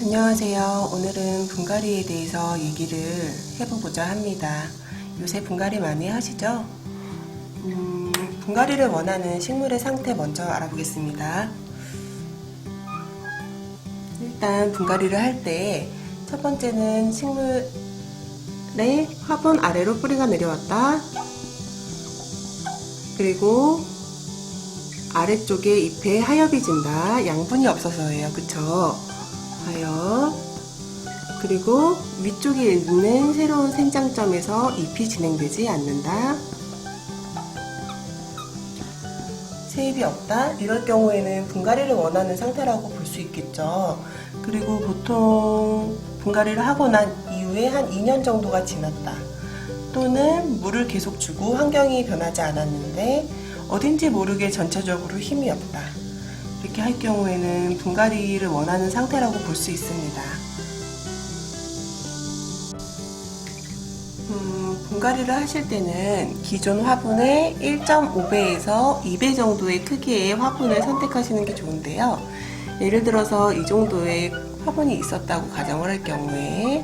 안녕하세요. 오늘은 분갈이에 대해서 얘기를 해보고자 합니다. 요새 분갈이 많이 하시죠? 분갈이를 원하는 식물의 상태 먼저 알아보겠습니다. 일단 분갈이를 할 때 첫 번째는 식물의 화분 아래로 뿌리가 내려왔다. 그리고 아래쪽에 잎에 하엽이 진다. 양분이 없어서예요. 그쵸? 하엽. 그리고 위쪽에 있는 새로운 생장점에서 잎이 진행되지 않는다. 새잎이 없다? 이럴 경우에는 분갈이를 원하는 상태라고 볼 수 있겠죠. 그리고 보통 분갈이를 하고 난 이후에 한 2년 정도가 지났다. 또는 물을 계속 주고 환경이 변하지 않았는데 어딘지 모르게 전체적으로 힘이 없다. 이렇게 할 경우에는 분갈이를 원하는 상태라고 볼 수 있습니다. 분갈이를 하실 때는 기존 화분의 1.5배에서 2배 정도의 크기의 화분을 선택하시는 게 좋은데요. 예를 들어서 이 정도의 화분이 있었다고 가정을 할 경우에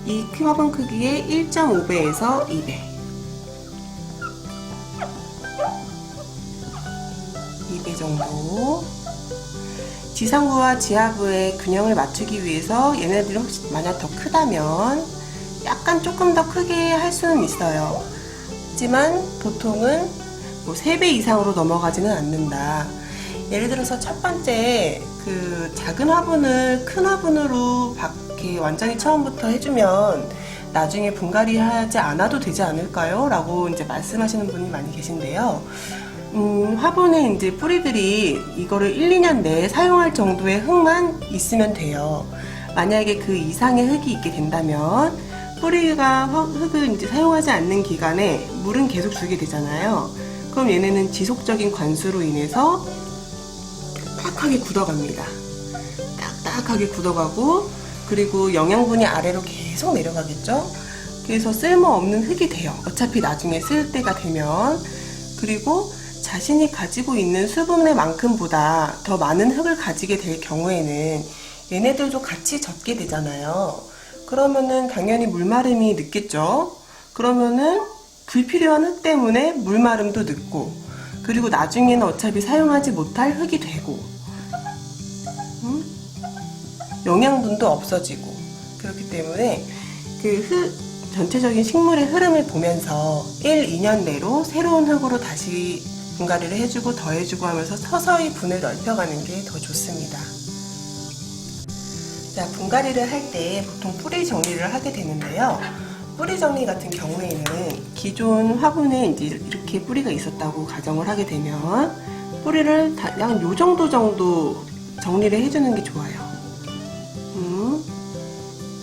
이 화분 크기의 1.5배에서 2배 2배 정도. 지상부와 지하부의 균형을 맞추기 위해서 얘네들이 혹시 만약 더 크다면 약간 조금 더 크게 할 수는 있어요. 하지만 보통은 3배 이상으로 넘어가지는 않는다. 예를 들어서 첫 번째 작은 화분을 큰 화분으로 이렇게 완전히 처음부터 해주면 나중에 분갈이 하지 않아도 되지 않을까요? 라고 이제 말씀하시는 분이 많이 계신데요. 화분에 이제 뿌리들이 이거를 1, 2년 내에 사용할 정도의 흙만 있으면 돼요. 만약에 그 이상의 흙이 있게 된다면 뿌리가 흙을 이제 사용하지 않는 기간에 물은 계속 주게 되잖아요. 그럼 얘네는 지속적인 관수로 인해서 딱딱하게 굳어갑니다. 딱딱하게 굳어가고 그리고 영양분이 아래로 계속 내려가겠죠. 그래서 쓸모없는 흙이 돼요. 어차피 나중에 쓸 때가 되면. 그리고 자신이 가지고 있는 수분의 만큼보다 더 많은 흙을 가지게 될 경우에는 얘네들도 같이 젖게 되잖아요. 그러면은 당연히 물마름이 늦겠죠. 그러면은 불필요한 흙 때문에 물마름도 늦고 그리고 나중에는 어차피 사용하지 못할 흙이 되고 영양분도 없어지고 그렇기 때문에 전체적인 식물의 흐름을 보면서 1, 2년 내로 새로운 흙으로 다시 분갈이를 해주고 더해주고 하면서 서서히 분을 넓혀가는 게 더 좋습니다. 자, 분갈이를 할 때 보통 뿌리 정리를 하게 되는데요. 뿌리 정리 같은 경우에는 기존 화분에 이제 이렇게 뿌리가 있었다고 가정을 하게 되면 뿌리를 약 요 정도 정리를 해주는 게 좋아요.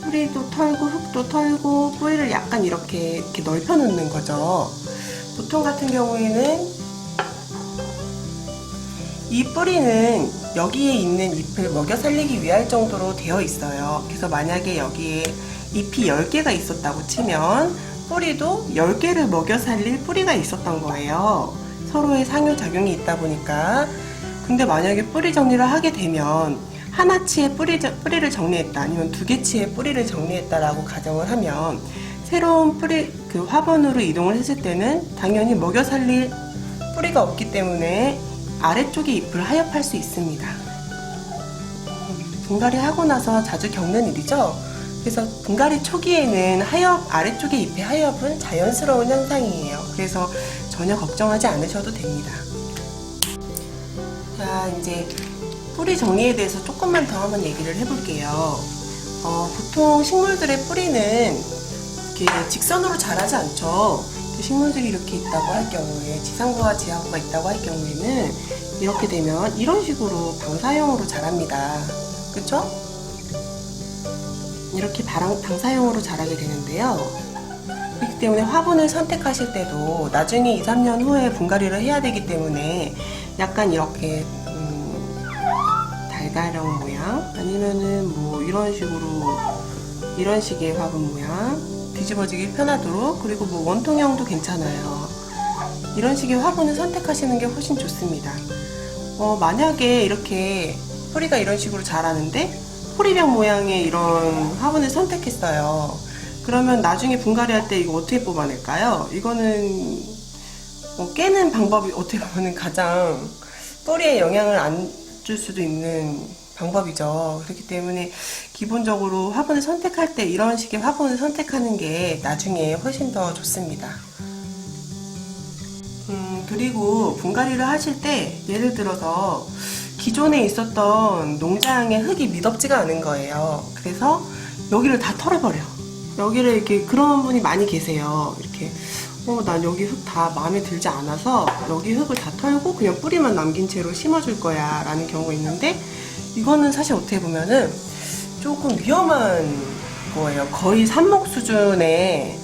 뿌리도 털고 흙도 털고 뿌리를 약간 이렇게 넓혀 놓는 거죠. 보통 같은 경우에는 이 뿌리는 여기에 있는 잎을 먹여 살리기 위할 정도로 되어 있어요. 그래서 만약에 여기에 잎이 10개가 있었다고 치면 뿌리도 10개를 먹여 살릴 뿌리가 있었던 거예요. 서로의 상호작용이 있다 보니까. 근데 만약에 뿌리 정리를 하게 되면 하나치의 뿌리를 정리했다 아니면 2개치의 뿌리를 정리했다라고 가정을 하면 새로운 화분으로 이동을 했을 때는 당연히 먹여 살릴 뿌리가 없기 때문에 아래쪽의 잎을 하엽할 수 있습니다. 분갈이 하고 나서 자주 겪는 일이죠. 그래서 분갈이 초기에는 아래쪽의 잎의 하엽은 자연스러운 현상이에요. 그래서 전혀 걱정하지 않으셔도 됩니다. 자, 이제 뿌리 정리에 대해서 조금만 더 한번 얘기를 해볼게요. 보통 식물들의 뿌리는 이렇게 직선으로 자라지 않죠. 식물들이 이렇게 있다고 할 경우에 지상부와 지하부가 있다고 할 경우에는 이렇게 되면 이런 식으로 방사형으로 자랍니다. 그쵸? 이렇게 방사형으로 자라게 되는데요. 그렇기 때문에 화분을 선택하실 때도 나중에 2, 3년 후에 분갈이를 해야 되기 때문에 약간 이렇게 달걀형 모양 아니면은 이런 식의 화분 모양 뒤집어지기 편하도록 그리고 원통형도 괜찮아요. 이런 식의 화분을 선택하시는 게 훨씬 좋습니다. 만약에 이렇게 뿌리가 이런 식으로 자라는데 호리병 모양의 이런 화분을 선택했어요. 그러면 나중에 분갈이 할 때 이거 어떻게 뽑아낼까요? 이거는 깨는 방법이 어떻게 보면 가장 뿌리에 영향을 안 줄 수도 있는 방법이죠. 그렇기 때문에 기본적으로 화분을 선택할 때 이런 식의 화분을 선택하는 게 나중에 훨씬 더 좋습니다. 그리고 분갈이를 하실 때 예를 들어서 기존에 있었던 농장의 흙이 미덥지가 않은 거예요. 그래서 여기를 다 털어버려. 여기를 이렇게 그런 분이 많이 계세요. 이렇게 난 여기 흙 다 마음에 들지 않아서 여기 흙을 다 털고 그냥 뿌리만 남긴 채로 심어줄 거야 라는 경우가 있는데, 이거는 사실 어떻게 보면은 조금 위험한 거예요. 거의 산목 수준의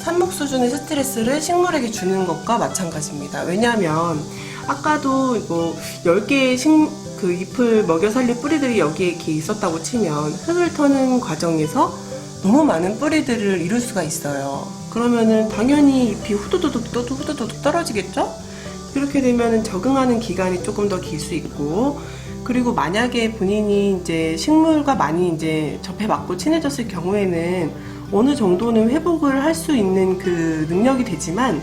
스트레스를 식물에게 주는 것과 마찬가지입니다. 왜냐하면 아까도 이거 10개의 그 잎을 먹여 살릴 뿌리들이 여기에 이렇게 있었다고 치면 흙을 터는 과정에서 너무 많은 뿌리들을 이룰 수가 있어요. 그러면은 당연히 잎이 후두둑 떨어지겠죠? 이렇게 되면은 적응하는 기간이 조금 더 길 수 있고, 그리고 만약에 본인이 이제 식물과 많이 이제 접해봤고 친해졌을 경우에는 어느 정도는 회복을 할 수 있는 그 능력이 되지만,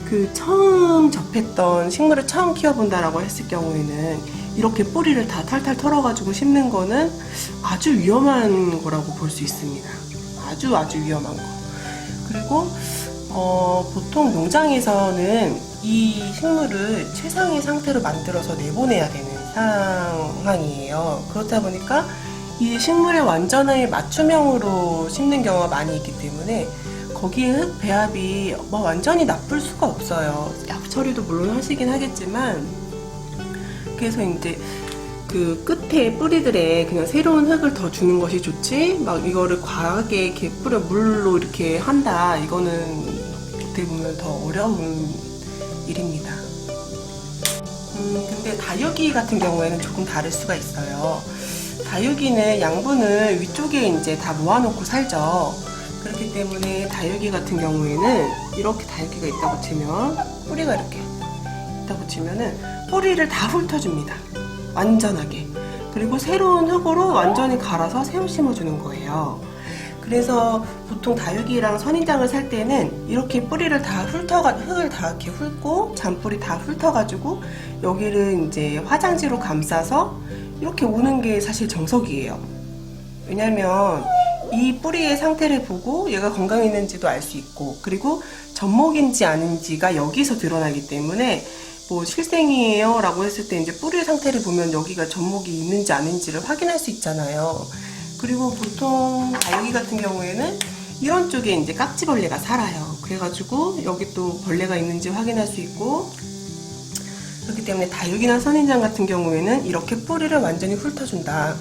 그 처음 접했던 식물을 처음 키워본다라고 했을 경우에는 이렇게 뿌리를 다 탈탈 털어가지고 심는 거는 아주 위험한 거라고 볼 수 있습니다. 아주 위험한 거. 그리고 보통 농장에서는 이 식물을 최상의 상태로 만들어서 내보내야 되는 상황이에요. 그렇다 보니까 이 식물의 완전한 맞춤형으로 심는 경우가 많이 있기 때문에 거기에 흙 배합이 완전히 나쁠 수가 없어요. 약 처리도 물론 하시긴 하겠지만, 그래서 이제 그 끝에 뿌리들에 그냥 새로운 흙을 더 주는 것이 좋지, 막 이거를 과하게 이렇게 뿌려 물로 이렇게 한다, 이거는 어떻게 보면 더 어려운 일입니다. 근데 다육이 같은 경우에는 조금 다를 수가 있어요. 다육이는 양분을 위쪽에 이제 다 모아놓고 살죠. 그렇기 때문에 다육이 같은 경우에는 이렇게 다육이가 있다고 치면, 뿌리가 이렇게 있다고 치면은 뿌리를 다 훑어줍니다. 완전하게. 그리고 새로운 흙으로 완전히 갈아서 새로 심어주는 거예요. 그래서 보통 다육이랑 선인장을 살 때는 이렇게 뿌리를 다 흙을 다 이렇게 훑고 잔뿌리 다 훑어가지고 여기를 이제 화장지로 감싸서 이렇게 오는 게 사실 정석이에요. 왜냐면 이 뿌리의 상태를 보고 얘가 건강했는지도 알 수 있고, 그리고 젖먹인지 아닌지가 여기서 드러나기 때문에 실생이에요 라고 했을 때 이제 뿌리 상태를 보면 여기가 젖먹이 있는지 아닌지를 확인할 수 있잖아요. 그리고 보통 다육이 같은 경우에는 이런 쪽에 이제 깍지벌레가 살아요. 그래가지고 여기 또 벌레가 있는지 확인할 수 있고, 그렇기 때문에 다육이나 선인장 같은 경우에는 이렇게 뿌리를 완전히 훑어준다.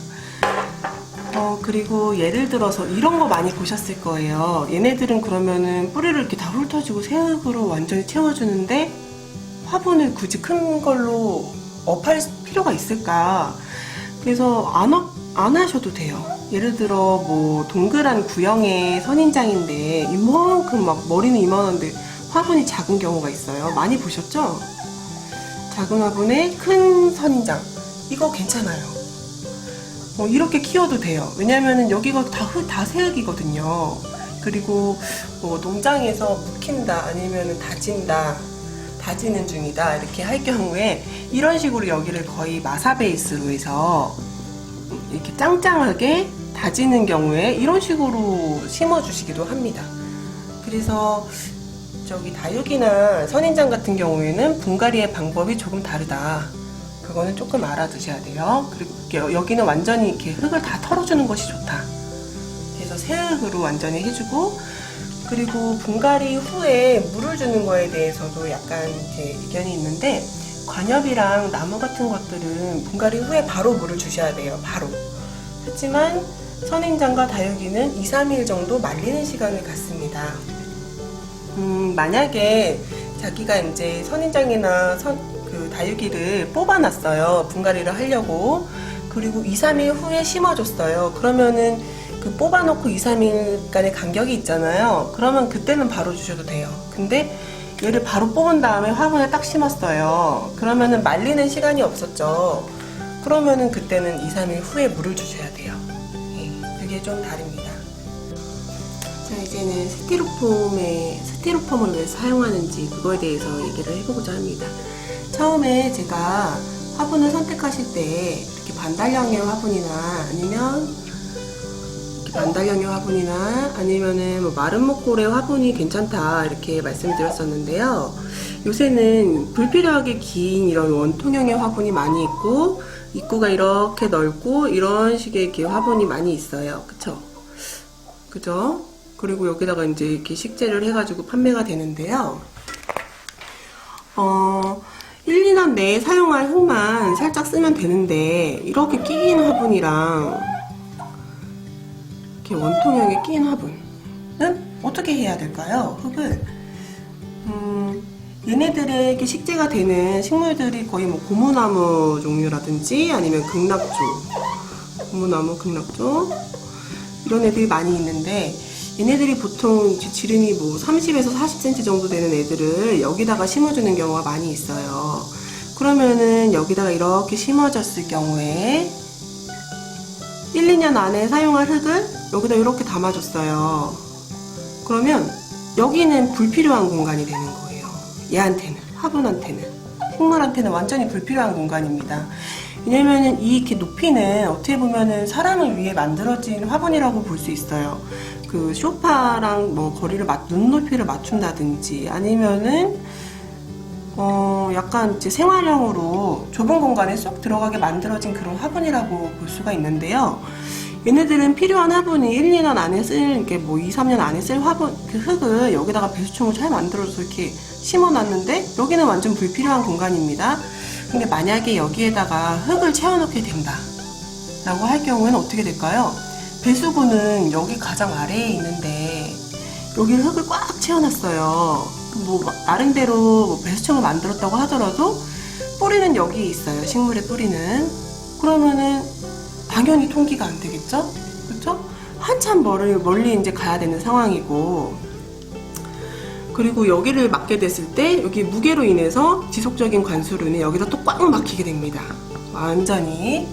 그리고 예를 들어서 이런 거 많이 보셨을 거예요. 얘네들은 그러면은 뿌리를 이렇게 다 훑어주고 새흙으로 완전히 채워주는데 화분을 굳이 큰 걸로 업할 필요가 있을까? 그래서 안 하셔도 돼요. 예를 들어 동그란 구형의 선인장인데 이만큼 막 머리는 이만한데 화분이 작은 경우가 있어요. 많이 보셨죠? 작은 화분에 큰 선인장, 이거 괜찮아요. 이렇게 키워도 돼요. 왜냐면은 여기가 다 새흙이거든요. 그리고 농장에서 묵힌다 아니면은 다지는 중이다 이렇게 할 경우에 이런 식으로 여기를 거의 마사 베이스로 해서 이렇게 짱짱하게 다지는 경우에 이런 식으로 심어주시기도 합니다. 그래서 다육이나 선인장 같은 경우에는 분갈이의 방법이 조금 다르다. 그거는 조금 알아두셔야 돼요. 그리고 여기는 완전히 이렇게 흙을 다 털어주는 것이 좋다. 그래서 새흙으로 완전히 해주고, 그리고 분갈이 후에 물을 주는 거에 대해서도 약간 제 의견이 있는데, 관엽이랑 나무 같은 것들은 분갈이 후에 바로 물을 주셔야 돼요. 바로. 하지만 선인장과 다육이는 2-3일 정도 말리는 시간을 갖습니다. 만약에 자기가 이제 선인장이나 다육이를 뽑아놨어요. 분갈이를 하려고. 그리고 2-3일 후에 심어줬어요. 그러면은 그 뽑아놓고 2-3일간의 간격이 있잖아요. 그러면 그때는 바로 주셔도 돼요. 근데 얘를 바로 뽑은 다음에 화분에 딱 심었어요. 그러면은 말리는 시간이 없었죠. 그러면은 그때는 2, 3일 후에 물을 주셔야 돼요. 예, 그게 좀 다릅니다. 자, 이제는 스티로폼을 왜 사용하는지 그거에 대해서 얘기를 해보고자 합니다. 처음에 제가 화분을 선택하실 때 이렇게 반달형의 화분이나 아니면은 뭐 마른 목골의 화분이 괜찮다 이렇게 말씀드렸었는데요. 요새는 불필요하게 긴 이런 원통형의 화분이 많이 있고 입구가 이렇게 넓고 이런 식의 이렇게 화분이 많이 있어요. 그죠? 그리고 여기다가 이제 이렇게 식재를 해가지고 판매가 되는데요. 1, 2년 내에 사용할 흙만 살짝 쓰면 되는데 이렇게 끼인 화분이랑 이렇게 원통형의 끼인 화분은 어떻게 해야 될까요? 흙을 얘네들에게 식재가 되는 식물들이 거의 뭐 고무나무 종류라든지 아니면 고무나무, 극락조 이런 애들이 많이 있는데 얘네들이 보통 지름이 뭐 30에서 40cm 정도 되는 애들을 여기다가 심어주는 경우가 많이 있어요. 그러면은 여기다가 이렇게 심어졌을 경우에 1, 2년 안에 사용할 흙을 여기다 이렇게 담아줬어요. 그러면 여기는 불필요한 공간이 되는 거예요. 얘한테는, 화분한테는, 식물한테는 완전히 불필요한 공간입니다. 왜냐면은 이렇게 높이는 어떻게 보면은 사람을 위해 만들어진 화분이라고 볼 수 있어요. 그 소파랑 뭐 거리를 눈높이를 맞춘다든지 아니면은 약간 이제 생활형으로 좁은 공간에 쏙 들어가게 만들어진 그런 화분이라고 볼 수가 있는데요. 얘네들은 필요한 화분이 1, 2년 안에 이렇게 뭐 2, 3년 안에 쓸 화분, 그 흙을 여기다가 배수총을 잘 만들어서 이렇게 심어놨는데 여기는 완전 불필요한 공간입니다. 근데 만약에 여기에다가 흙을 채워넣게 된다 라고 할 경우에는 어떻게 될까요? 배수구는 여기 가장 아래에 있는데 여기 흙을 꽉 채워놨어요. 뭐 나름대로 뭐 배수총을 만들었다고 하더라도 뿌리는 여기에 있어요. 식물의 뿌리는. 그러면은 당연히 통기가 안 되겠죠? 그렇죠? 한참 멀리 이제 가야 되는 상황이고, 그리고 여기를 막게 됐을 때 여기 무게로 인해서 지속적인 관수로 인해 여기다 또 꽉 막히게 됩니다. 완전히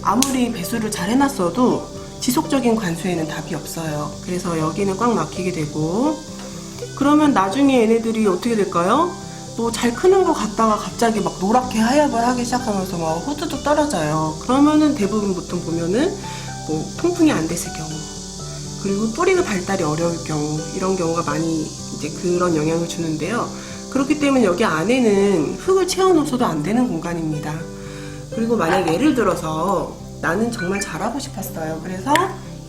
아무리 배수를 잘 해놨어도 지속적인 관수에는 답이 없어요. 그래서 여기는 꽉 막히게 되고, 그러면 나중에 얘네들이 어떻게 될까요? 뭐 잘 크는 것 같다가 갑자기 막 노랗게 하얗게 하기 시작하면서 막 후두둑 떨어져요. 그러면은 대부분 보통 보면은 뭐 통풍이 안 됐을 경우, 그리고 뿌리가 발달이 어려울 경우, 이런 경우가 많이 이제 그런 영향을 주는데요. 그렇기 때문에 여기 안에는 흙을 채워넣어서도 안 되는 공간입니다. 그리고 만약 예를 들어서 나는 정말 잘하고 싶었어요. 그래서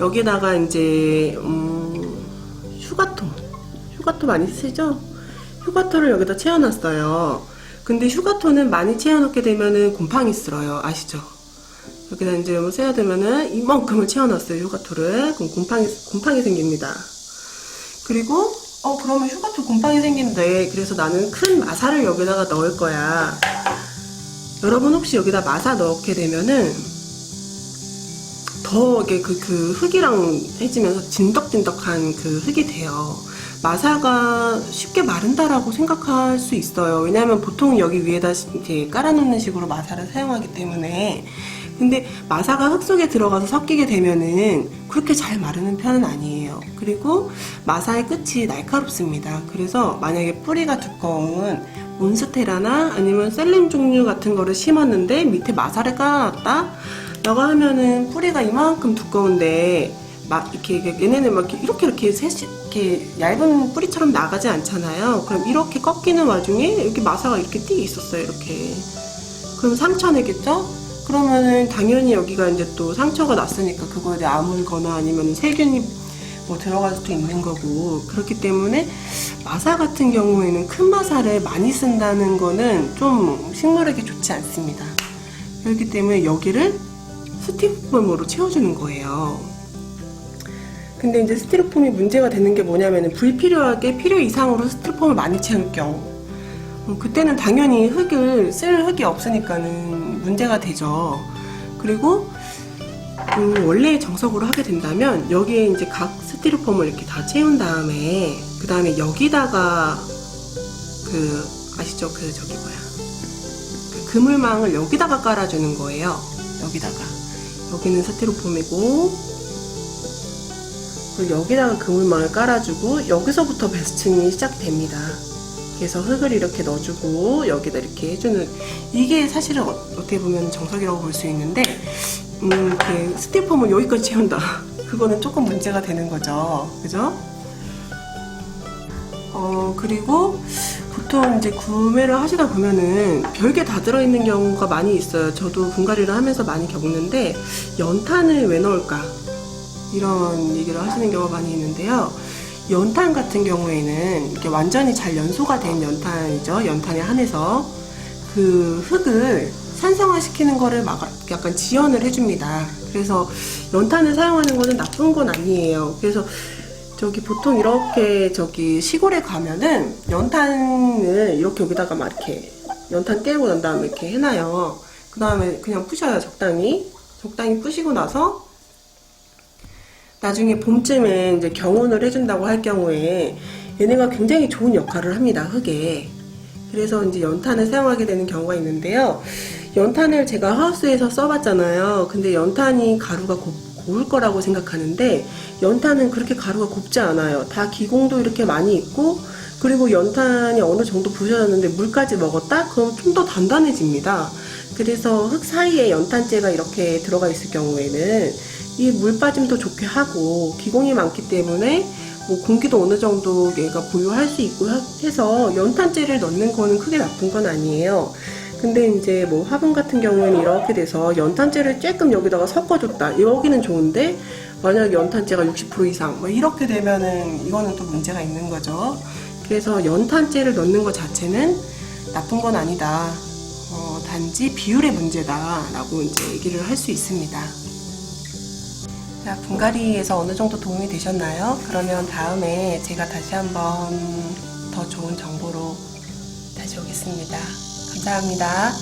여기다가 이제 휴가토 많이 쓰죠? 휴가토를 여기다 채워놨어요. 근데 휴가토는 많이 채워놓게 되면은 곰팡이 쓸어요. 아시죠? 여기다 이제 뭐 써야 되면은 이만큼을 채워놨어요. 휴가토를. 그럼 곰팡이 생깁니다. 그리고 그러면 휴가토 곰팡이 생긴데, 그래서 나는 큰 마사를 여기다가 넣을 거야. 여러분 혹시 여기다 마사 넣게 되면은 더 이게 그 흙이랑 해지면서 진덕진덕한 그 흙이 돼요. 마사가 쉽게 마른다라고 생각할 수 있어요. 왜냐하면 보통 여기 위에다 이렇게 깔아놓는 식으로 마사를 사용하기 때문에. 근데 마사가 흙 속에 들어가서 섞이게 되면은 그렇게 잘 마르는 편은 아니에요. 그리고 마사의 끝이 날카롭습니다. 그래서 만약에 뿌리가 두꺼운 몬스테라나 아니면 셀림 종류 같은 거를 심었는데 밑에 마사를 깔아놨다 라고 하면은 뿌리가 이만큼 두꺼운데 얘네는 막 이렇게 얇은 뿌리처럼 나가지 않잖아요. 그럼 이렇게 꺾이는 와중에 여기 마사가 이렇게 띄게 있었어요. 이렇게. 그럼 상처 내겠죠? 그러면은 당연히 여기가 이제 또 상처가 났으니까 그거에 대해 아물거나 아니면 세균이 뭐 들어갈 수도 있는 거고, 그렇기 때문에 마사 같은 경우에는 큰 마사를 많이 쓴다는 거는 좀 식물에게 좋지 않습니다. 그렇기 때문에 여기를 스티로폼으로 채워주는 거예요. 근데 이제 스티로폼이 문제가 되는 게 뭐냐면은 불필요하게 필요 이상으로 스티로폼을 많이 채울 경우, 그때는 당연히 쓸 흙이 없으니까는 문제가 되죠. 그리고 원래의 정석으로 하게 된다면 여기에 이제 각 스티로폼을 이렇게 다 채운 다음에 그 다음에 여기다가 아시죠? 그물망을 여기다가 깔아주는 거예요. 여기는 스티로폼이고, 그리고 여기다가 그물망을 깔아주고, 여기서부터 베스팅이 시작됩니다. 그래서 흙을 이렇게 넣어주고 여기다 이렇게 해주는, 이게 사실은 어떻게 보면 정석이라고 볼 수 있는데, 그 스티로폼을 여기까지 채운다. 그거는 조금 문제가 되는 거죠. 그죠? 그리고 보통 이제 구매를 하시다 보면은 별게 다 들어있는 경우가 많이 있어요. 저도 분갈이를 하면서 많이 겪는데, 연탄을 왜 넣을까? 이런 얘기를 하시는 경우가 많이 있는데요. 연탄 같은 경우에는 이렇게 완전히 잘 연소가 된 연탄이죠. 연탄에 한해서 그 흙을 산성화시키는 거를 막 약간 지연을 해줍니다. 그래서 연탄을 사용하는 거는 나쁜 건 아니에요. 그래서 보통 이렇게 시골에 가면은 연탄을 이렇게 여기다가 막 이렇게 연탄 떼고 난 다음에 이렇게 해놔요. 그 다음에 그냥 부셔요. 적당히 부시고 나서 나중에 봄쯤에 이제 경운을 해준다고 할 경우에 얘네가 굉장히 좋은 역할을 합니다, 흙에. 그래서 이제 연탄을 사용하게 되는 경우가 있는데요. 연탄을 제가 하우스에서 써봤잖아요. 근데 연탄이 가루가 고울 거라고 생각하는데, 연탄은 그렇게 가루가 곱지 않아요. 다 기공도 이렇게 많이 있고, 그리고 연탄이 어느 정도 부셔졌는데 물까지 먹었다? 그럼 좀 더 단단해집니다. 그래서 흙 사이에 연탄재가 이렇게 들어가 있을 경우에는 이 물 빠짐도 좋게 하고, 기공이 많기 때문에 뭐 공기도 어느 정도 얘가 보유할 수 있고 해서 연탄재를 넣는 거는 크게 나쁜 건 아니에요. 근데 이제 뭐 화분 같은 경우에는 이렇게 돼서 연탄재를 조금 여기다가 섞어줬다. 여기는 좋은데 만약 연탄재가 60% 이상 뭐 이렇게 되면은 이거는 또 문제가 있는 거죠. 그래서 연탄재를 넣는 것 자체는 나쁜 건 아니다. 단지 비율의 문제다라고 이제 얘기를 할 수 있습니다. 자, 분갈이에서 어느 정도 도움이 되셨나요? 그러면 다음에 제가 다시 한번 더 좋은 정보로 다시 오겠습니다. 감사합니다.